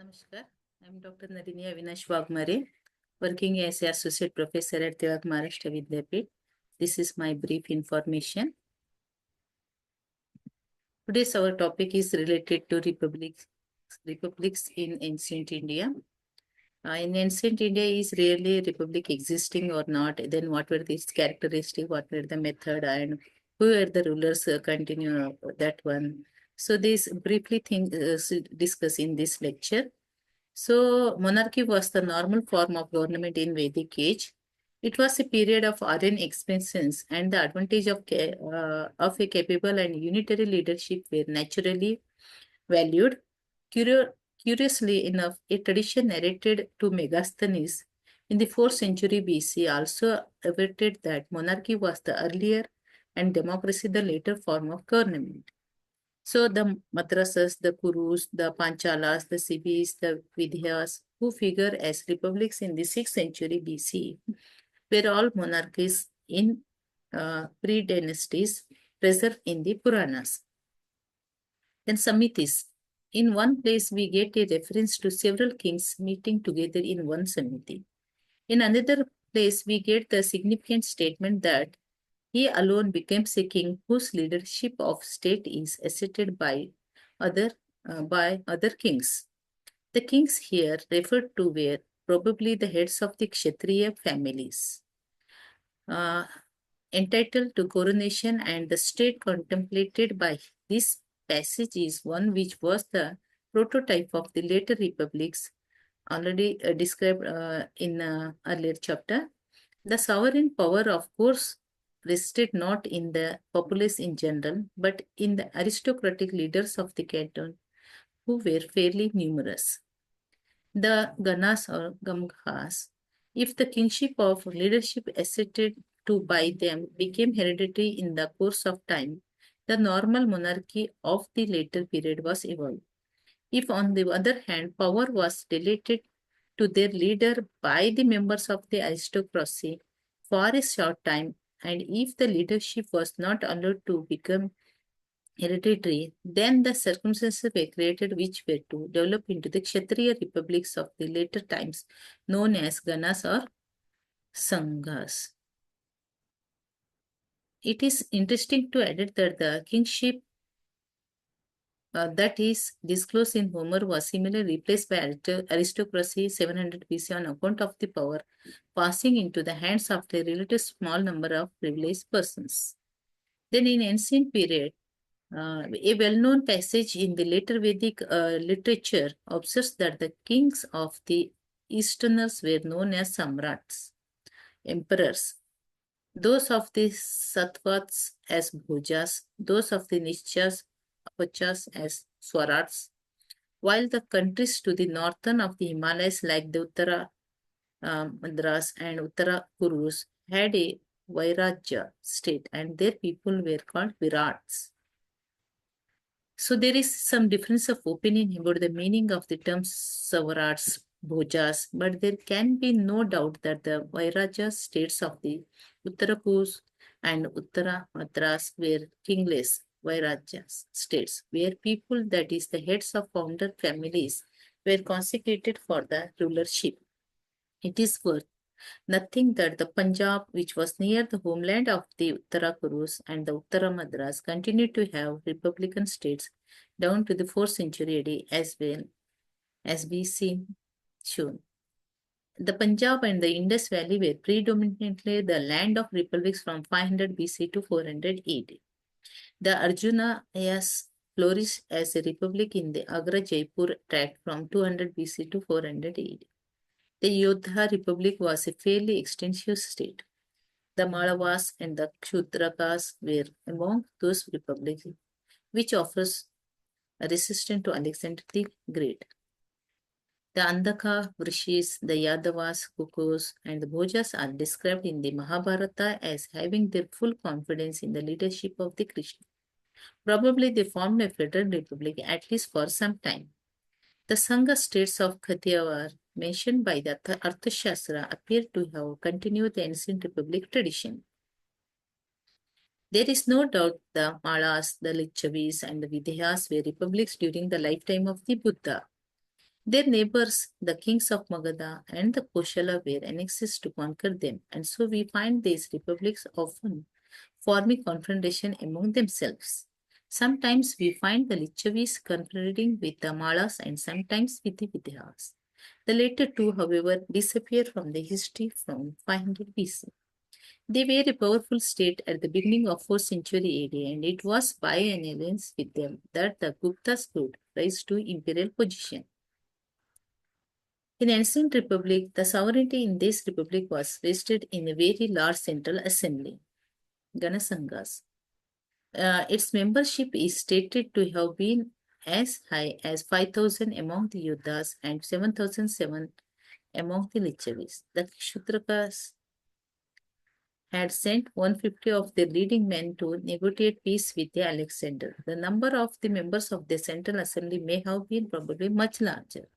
Namaskar. I'm Dr. Nalini Avinash Wagmare, working as an associate professor at Tewak Maharashtra Vidyapeeth. This is my brief information. Today's our topic is related to republics in ancient India. In ancient India, is really republic existing or not? Then what were its characteristics? What were the method and who were the rulers? Continue that one. So this briefly discuss in this lecture. So, monarchy was the normal form of government in Vedic age. It was a period of Aryan expansions, and the advantage of a capable and unitary leadership were naturally valued. Curio- Curiously enough, a tradition narrated to Megasthenes in the 4th century BC also averted that monarchy was the earlier and democracy the later form of government. So the Madrasas, the Kurus, the Panchalas, the Sibis, the Vidhyas, who figure as republics in the 6th century BC, were all monarchies in pre-dynasties preserved in the Puranas. Then Samitis. In one place, we get a reference to several kings meeting together in one Samiti. In another place, we get the significant statement that he alone becomes a king whose leadership of state is asserted other by other kings. The kings here referred to were probably the heads of the Kshatriya families, uh, entitled to coronation, and the state contemplated by this passage is one which was the prototype of the later republics already described in earlier chapter. The sovereign power, of course, rested not in the populace in general, but in the aristocratic leaders of the canton, who were fairly numerous. The Ganas or Gamghas, if the kingship of leadership asserted to by them became hereditary in the course of time, the normal monarchy of the later period was evolved. If, on the other hand, power was delegated to their leader by the members of the aristocracy for a short time, and if the leadership was not allowed to become hereditary, then the circumstances were created which were to develop into the Kshatriya republics of the later times, known as Ganas or Sanghas. It is interesting to add that the kingship that is disclosed in Homer was similarly replaced by aristocracy 700 BC on account of the power passing into the hands of a relatively small number of privileged persons. Then in ancient period, a well-known passage in the later Vedic literature observes that the kings of the Easterners were known as Samrats, emperors. Those of the Satvats as Bhojas, those of the Nishchas, Apachas as Swarats, while the countries to the northern of the Himalayas like the Uttara Madras and Uttara Kurus had a Vairajya state and their people were called Virats. So there is some difference of opinion about the meaning of the terms Savarats, Bhojas, but there can be no doubt that the Vairajya states of the Uttarakus and Uttara Madras were kingless Vairajya states, where people, that is, the heads of founder families, were consecrated for the rulership. It is worth nothing that the Punjab, which was near the homeland of the Uttara Kurus and the Uttara Madras, continued to have republican states down to the 4th century AD as well as we see shown. The Punjab and the Indus Valley were predominantly the land of republics from 500 BC to 400 AD. The Arjunayas flourished as a republic in the Agra-Jaipur tract from 200 BC to 400 AD. The Yodha Republic was a fairly extensive state. The Malavas and the Kshudrakas were among those republics which offers a resistance to Alexander the Great. The Andhaka, Vrishis, the Yadavas, Kukus, and the Bhojas are described in the Mahabharata as having their full confidence in the leadership of the Krishna. Probably they formed a federal republic at least for some time. The Sangha states of Kathiawar mentioned by the Arthashastra appear to have continued the ancient republic tradition. There is no doubt the Malas, the Lichavis, and the Vidhyas were republics during the lifetime of the Buddha. Their neighbors, the kings of Magadha and the Koshala, were annexed to conquer them, and so we find these republics often forming confrontation among themselves. Sometimes we find the Lichavis confronting with the Malas and sometimes with the Vidyas. The latter two, however, disappear from the history from 500 BC. They were a powerful state at the beginning of 4th century AD, and it was by an alliance with them that the Guptas could rise to imperial position. In ancient republic, the sovereignty in this republic was vested in a very large central assembly, Ganasanghas. Its membership is stated to have been as high as 5,000 among the Yuddhas and 7,007 among the Lichavis. The Kshutrakas had sent 150 of their leading men to negotiate peace with the Alexander. The number of the members of the Central Assembly may have been probably much larger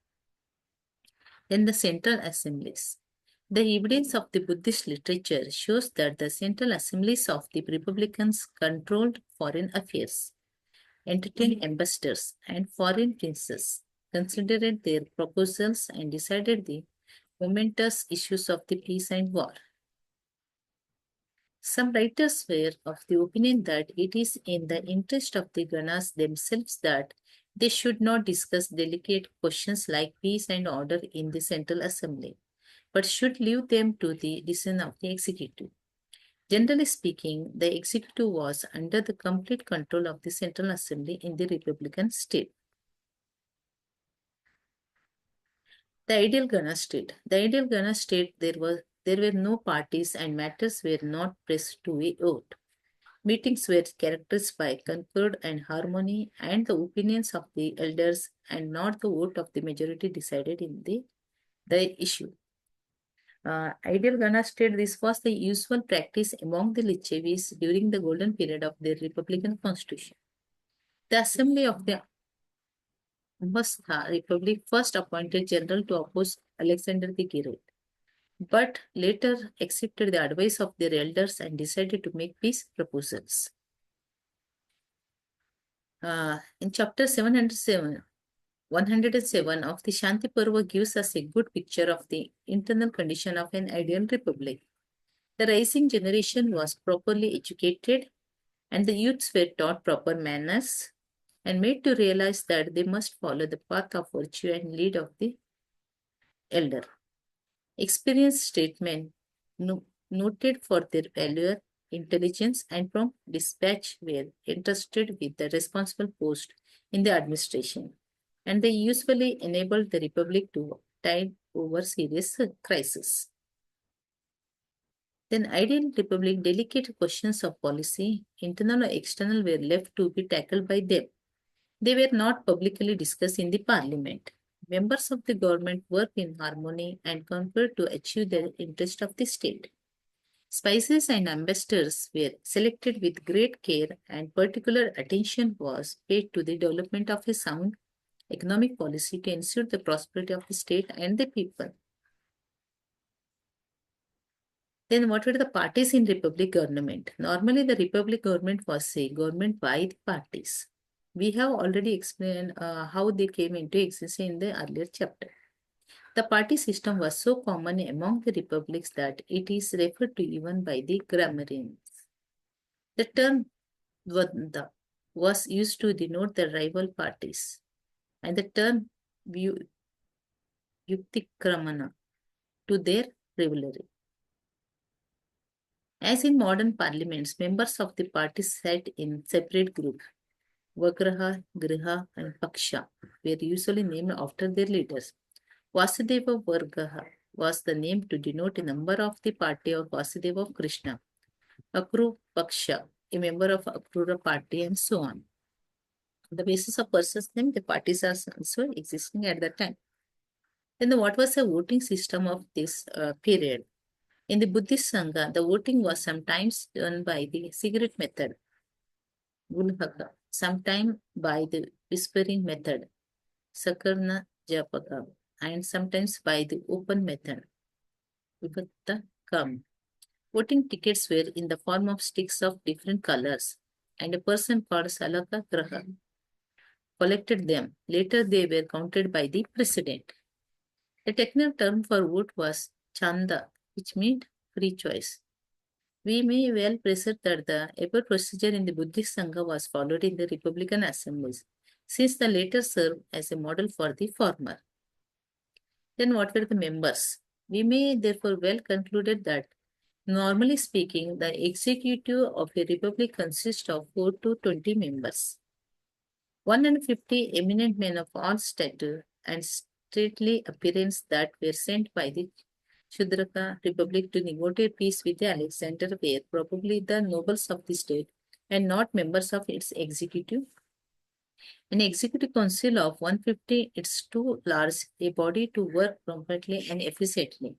than the Central Assemblies. The evidence of the Buddhist literature shows that the Central Assemblies of the Republicans controlled foreign affairs, entertained ambassadors and foreign princes, considered their proposals, and decided the momentous issues of the peace and war. Some writers were of the opinion that it is in the interest of the Ganas themselves that they should not discuss delicate questions like peace and order in the Central Assembly, but should leave them to the decision of the executive. Generally speaking, the executive was under the complete control of the Central Assembly in the Republican state. The ideal Ghana state. The ideal Ghana state, there were no parties and matters were not pressed to a vote. Meetings were characterized by concord and harmony, and the opinions of the elders and not the vote of the majority decided in the issue. Ideal Ghana state, this was the usual practice among the Lichavis during the golden period of their republican constitution. The assembly of the Ambastha Republic first appointed general to oppose Alexander the Great, but later accepted the advice of their elders and decided to make peace proposals. In chapter 107 of the Shanti Parva gives us a good picture of the internal condition of an ideal republic. The rising generation was properly educated, and the youths were taught proper manners and made to realize that they must follow the path of virtue and lead of the elder. Experienced statesmen, noted for their valor, intelligence, and prompt dispatch, were entrusted with the responsible post in the administration, and they usually enabled the republic to tide over serious crises. Then, ideal republic, delicate questions of policy, internal or external, were left to be tackled by them. They were not publicly discussed in the parliament. Members of the government worked in harmony and conferred to achieve the interest of the state. Spices and ambassadors were selected with great care, and particular attention was paid to the development of a sound economic policy to ensure the prosperity of the state and the people. Then what were the parties in republic government? Normally, the republic government was a government by the parties. We have already explained how they came into existence in the earlier chapter. The party system was so common among the republics that it is referred to even by the grammarians. The term Dvanda was used to denote the rival parties, and the term Yuktikramana to their rivalry. As in modern parliaments, members of the party sat in separate groups. Vagraha, Griha, and Paksha were usually named after their leaders. Vasudeva Vargaha was the name to denote a member of the party of Vasudeva of Krishna. Akru Paksha, a member of Akrura party, and so on. On the basis of person's name, the parties are also existing at that time. Then what was the voting system of this period? In the Buddhist Sangha, the voting was sometimes done by the cigarette method, Gulhaka, sometimes by the whispering method, Sakarna Japaka, and sometimes by the open method, Vipatta Kam. Voting tickets were in the form of sticks of different colors, and a person called Salaka Graha collected them. Later, they were counted by the president. The technical term for vote was chanda, which meant free choice. We may well presume that the above procedure in the Buddhist Sangha was followed in the Republican assemblies, since the latter served as a model for the former. Then, what were the members? We may therefore well conclude that, normally speaking, the executive of a republic consists of 4 to 20 members. 150 eminent men of all stature and stately appearance that were sent by the Shudraka Republic to negotiate peace with Alexander were probably the nobles of the state and not members of its executive. An executive council of 150 is too large a body to work promptly and efficiently.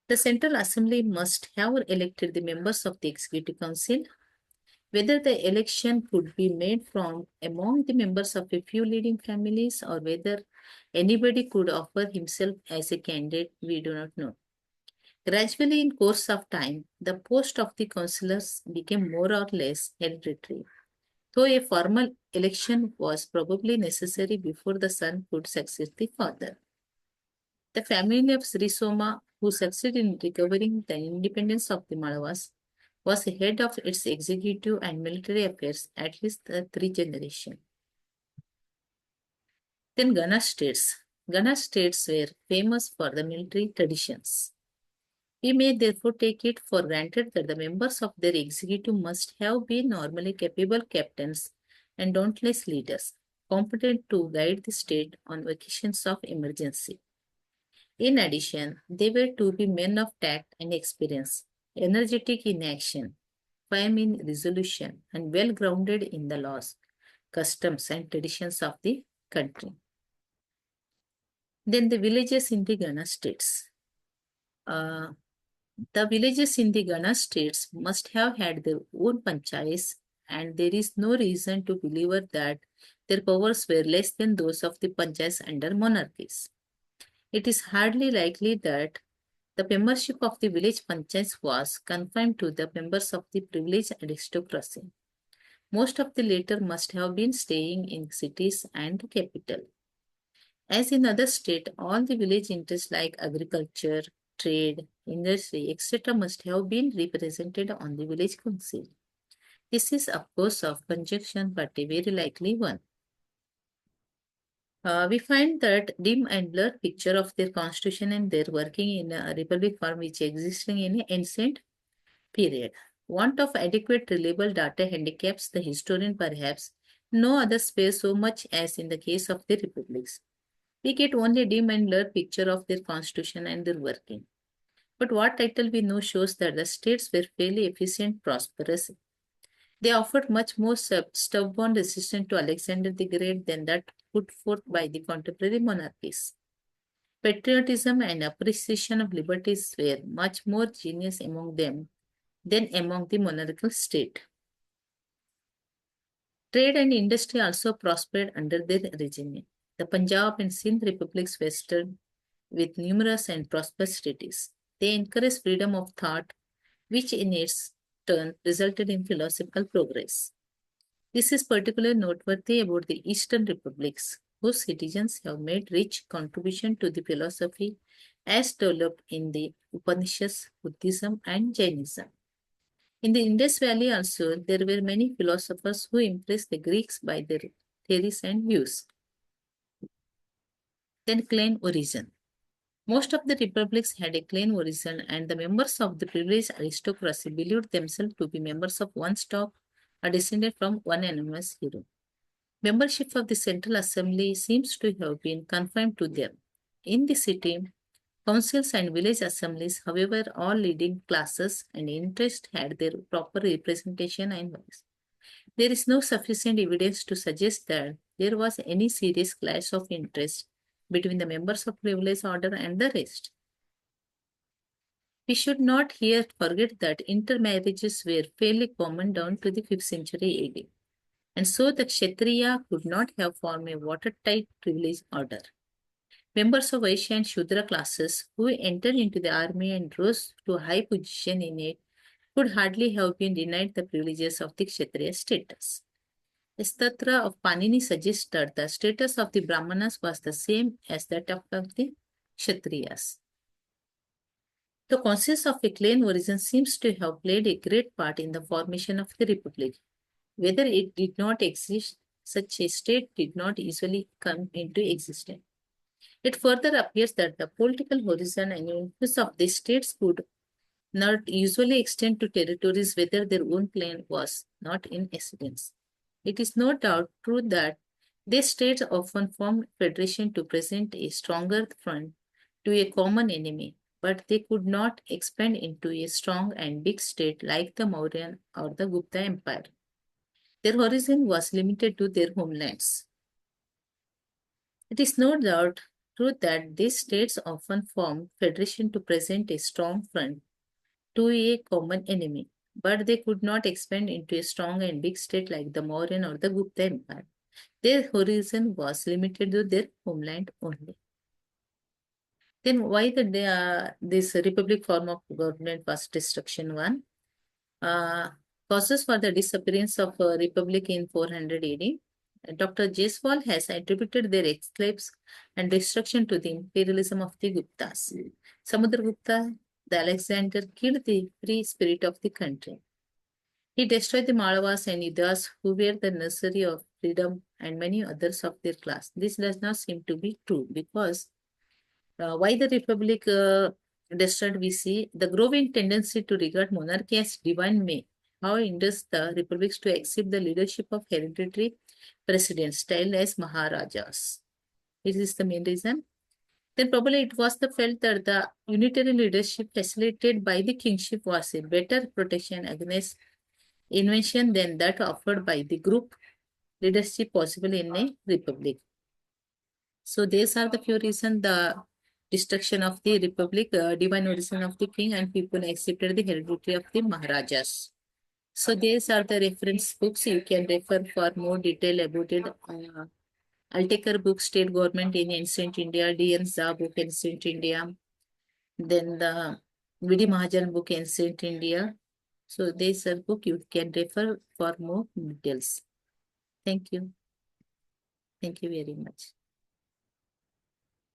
The Central Assembly must have elected the members of the Executive Council. Whether the election could be made from among the members of a few leading families or whether anybody could offer himself as a candidate, we do not know. Gradually, in course of time, the post of the councillors became more or less hereditary, though a formal election was probably necessary before the son could succeed the father. The family of Sri Soma, who succeeded in recovering the independence of the Malavas, was head of its executive and military affairs at least 3 generations. Then Gana states. Gana states were famous for the military traditions. We may therefore take it for granted that the members of their executive must have been normally capable captains and dauntless leaders, competent to guide the state on occasions of emergency. In addition, they were to be men of tact and experience, energetic in action, firm in resolution, and well grounded in the laws, customs, and traditions of the country. Then the villages in the Ghana states. The villages in the Ghana states must have had their own panchayats, and there is no reason to believe that their powers were less than those of the panchayats under monarchies. It is hardly likely that the membership of the village panchayats was confined to the members of the privileged aristocracy. Most of the latter must have been staying in cities and the capital. As in other states, all the village interests like agriculture, trade, industry, etc. must have been represented on the village council. This is, of course, of conjecture, but a very likely one. We find that dim and blurred picture of their constitution and their working in a republic form which existing in an ancient period. Want of adequate reliable data handicaps the historian perhaps no other space so much as in the case of the republics. We get only a dim and blurred picture of their constitution and their working. But what title we know shows that the states were fairly efficient, prosperous. They offered much more stubborn resistance to Alexander the Great than that put forth by the contemporary monarchies. Patriotism and appreciation of liberties were much more genius among them than among the monarchical state. Trade and industry also prospered under their regime. The Punjab and Sindh republics were stirred with numerous and prosperous cities. They encouraged freedom of thought, which in its turn resulted in philosophical progress. This is particularly noteworthy about the Eastern republics, whose citizens have made rich contribution to the philosophy as developed in the Upanishads, Buddhism, and Jainism. In the Indus Valley also, there were many philosophers who impressed the Greeks by their theories and views. Then clan origin. Most of the republics had a clan origin, and the members of the privileged aristocracy believed themselves to be members of one stock or descended from one anonymous hero. Membership of the Central Assembly seems to have been confined to them. In the city, councils and village assemblies, however, all leading classes and interests had their proper representation and voice. There is no sufficient evidence to suggest that there was any serious clash of interest between the members of privileged order and the rest. We should not here forget that intermarriages were fairly common down to the 5th century AD, and so the Kshatriya could not have formed a watertight privileged order. Members of Vaishya and Shudra classes who entered into the army and rose to a high position in it could hardly have been denied the privileges of the Kshatriya status. Statra of Panini suggests that the status of the Brahmanas was the same as that of the Kshatriyas. The consciousness of a clan origin seems to have played a great part in the formation of the republic. Whether it did not exist, such a state did not easily come into existence. It further appears that the political horizon and influence of the states could not usually extend to territories whether their own clan was not in existence. It is no doubt true that these states often formed federation to present a stronger front to a common enemy, but they could not expand into a strong and big state like the Mauryan or the Gupta Empire. Their horizon was limited to their homelands. It is no doubt true that these states often formed federation to present a strong front to a common enemy, but they could not expand into a strong and big state like the Mauryan or the Gupta Empire. Their horizon was limited to their homeland only. Then why this republic form of government was destruction one? Uh, Causes for the disappearance of republic in 400 AD. Dr. Jaiswal has attributed their escapes and destruction to the imperialism of the Guptas. Samudragupta, the Alexander, killed the free spirit of the country. He destroyed the Malavas and Yudas, who were the nursery of freedom, and many others of their class. This does not seem to be true because why the republic destroyed, we see the growing tendency to regard monarchy as divine may. How hinders the republics to accept the leadership of hereditary presidents styled as Maharajas. This is the main reason. Then probably it was the felt that the unitary leadership facilitated by the kingship was a better protection against invention than that offered by the group leadership possible in a republic. So these are the few reasons the destruction of the republic, divine origin of the king, and people accepted the heredity of the Maharajas. So these are the reference books. You can refer for more detail about it. Altekar book, State Government in Ancient India, D.N. Zha book, Ancient India. Then the V.D. Mahajan book, Ancient India. So these are book you can refer for more details. Thank you. Thank you very much.